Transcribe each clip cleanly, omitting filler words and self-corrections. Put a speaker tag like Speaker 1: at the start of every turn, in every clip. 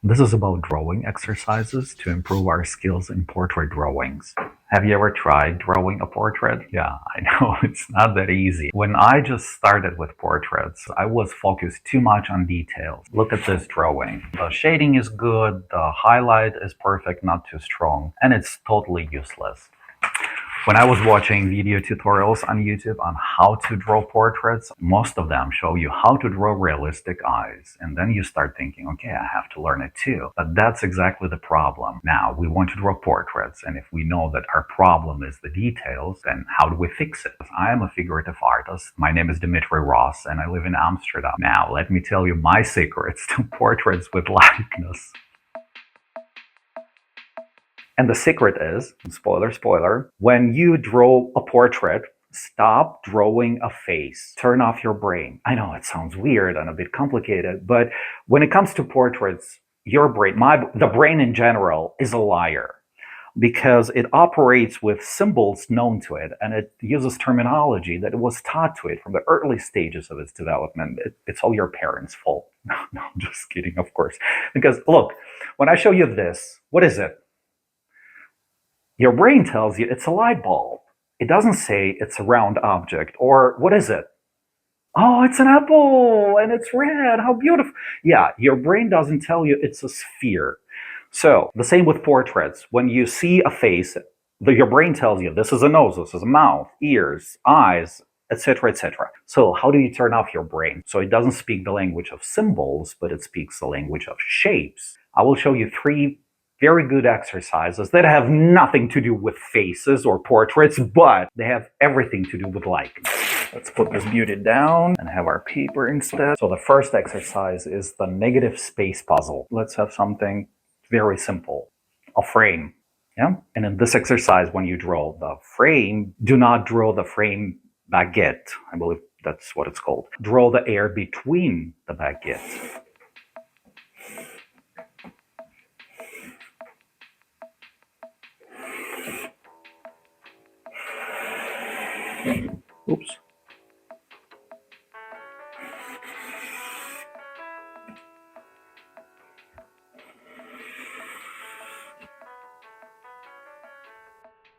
Speaker 1: This is about drawing exercises to improve our skills in portrait drawings. Have you ever tried drawing a portrait? Yeah, I know it's not that easy. When I just started with portraits, I was focused too much on details. Look at this drawing. The shading is good, the highlight is perfect, not too strong, and it's totally useless. When I was watching video tutorials on YouTube on how to draw portraits, most of them show you how to draw realistic eyes. And then you start thinking, okay, I have to learn it too. But that's exactly the problem. Now, we want to draw portraits, and if we know that our problem is the details, then how do we fix it? I am a figurative artist. My name is Dimitri Ross, and I live in Amsterdam. Now, let me tell you my secrets to portraits with likeness. And the secret is, spoiler, spoiler, when you draw a portrait, stop drawing a face. Turn off your brain. I know it sounds weird and a bit complicated, but when it comes to portraits, your brain, the brain in general, is a liar because it operates with symbols known to it and it uses terminology that was taught to it from the early stages of its development. It's all your parents' fault. No, I'm just kidding, of course. Because look, when I show you this, what is it? Your brain tells you it's a light bulb. It doesn't say it's a round object. Or what is it? Oh, it's an apple and it's red. How beautiful. Yeah, your brain doesn't tell you it's a sphere. So the same with portraits. When you see a face, your brain tells you this is a nose, this is a mouth, ears, eyes, etc., etc. So how do you turn off your brain? So it doesn't speak the language of symbols, but it speaks the language of shapes. I will show you three very good exercises that have nothing to do with faces or portraits, but they have everything to do with likeness. Let's put this beauty down and have our paper instead. So the first exercise is the negative space puzzle. Let's have something very simple. A frame. Yeah? And in this exercise, when you draw the frame, do not draw the frame baguette. I believe that's what it's called. Draw the air between the baguettes. Oops.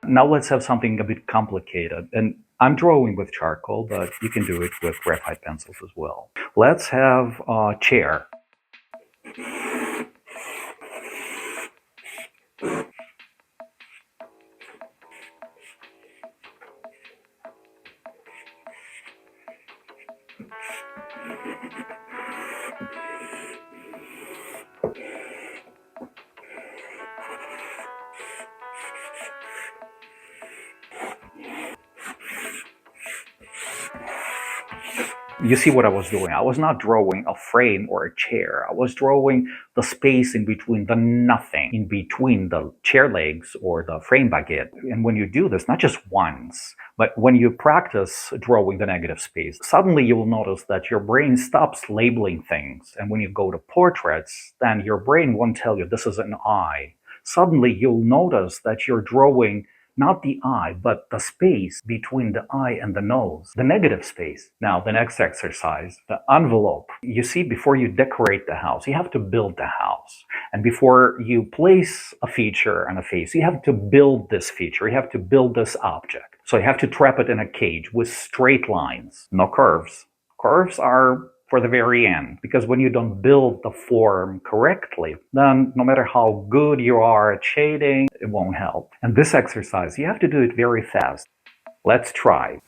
Speaker 1: Now let's have something a bit complicated. And I'm drawing with charcoal, but you can do it with graphite pencils as well. Let's have a chair. You see what I was doing? I was not drawing a frame or a chair. I was drawing the space in between, the nothing in between the chair legs or the frame baguette. And when you do this, not just once, but when you practice drawing the negative space, suddenly you will notice that your brain stops labeling things. And when you go to portraits, then your brain won't tell you this is an eye. Suddenly you'll notice that you're drawing not the eye, but the space between the eye and the nose, the negative space. Now, the next exercise, the envelope. You see, before you decorate the house, you have to build the house. And before you place a feature on a face, you have to build this feature. You have to build this object. So you have to trap it in a cage with straight lines, no curves. Curves are for the very end, because when you don't build the form correctly, then no matter how good you are at shading, it won't help. And this exercise, you have to do it very fast. Let's try.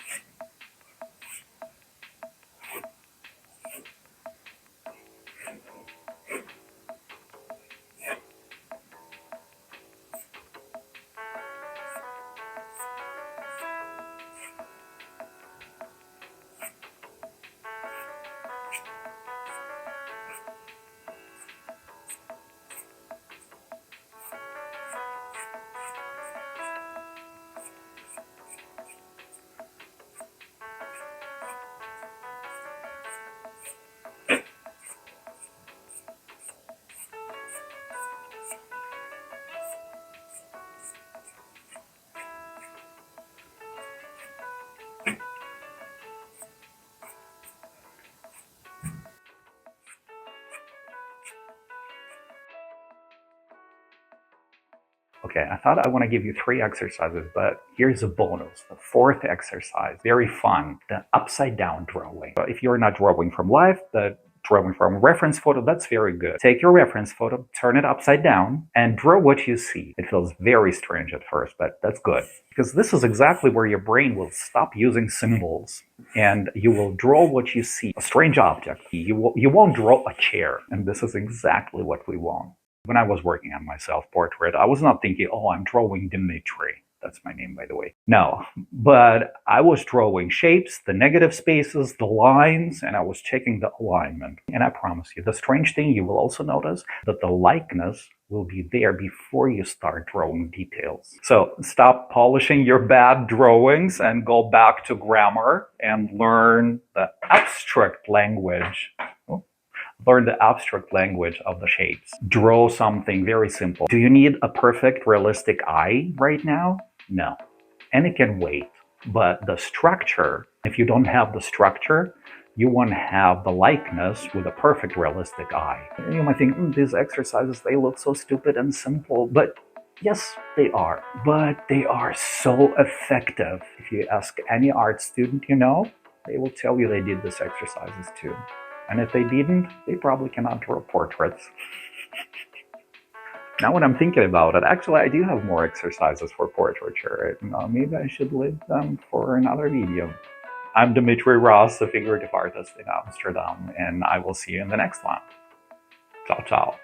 Speaker 1: Okay, I thought I want to give you 3 exercises, but here's a bonus. The 4th exercise, very fun, the upside down drawing. If you're not drawing from life, the drawing from a reference photo, that's very good. Take your reference photo, turn it upside down, and draw what you see. It feels very strange at first, but that's good. Because this is exactly where your brain will stop using symbols and you will draw what you see, a strange object. You won't draw a chair, and this is exactly what we want. When I was working on my self-portrait, I was not thinking, oh, I'm drawing Dimitri. That's my name, by the way. No, but I was drawing shapes, the negative spaces, the lines, and I was checking the alignment. And I promise you, the strange thing you will also notice that the likeness will be there before you start drawing details. So stop polishing your bad drawings and go back to grammar and learn the abstract language. Learn the abstract language of the shapes. Draw something very simple. Do you need a perfect, realistic eye right now? No. And it can wait. But the structure, if you don't have the structure, you won't have the likeness with a perfect, realistic eye. And you might think, these exercises, they look so stupid and simple. But yes, they are. But they are so effective. If you ask any art student you know, they will tell you they did these exercises too. And if they didn't, they probably cannot draw portraits. Now when I'm thinking about it, actually I do have more exercises for portraiture. Maybe I should leave them for another video. I'm Dimitri Ross, a figurative artist in Amsterdam, and I will see you in the next one. Ciao, ciao.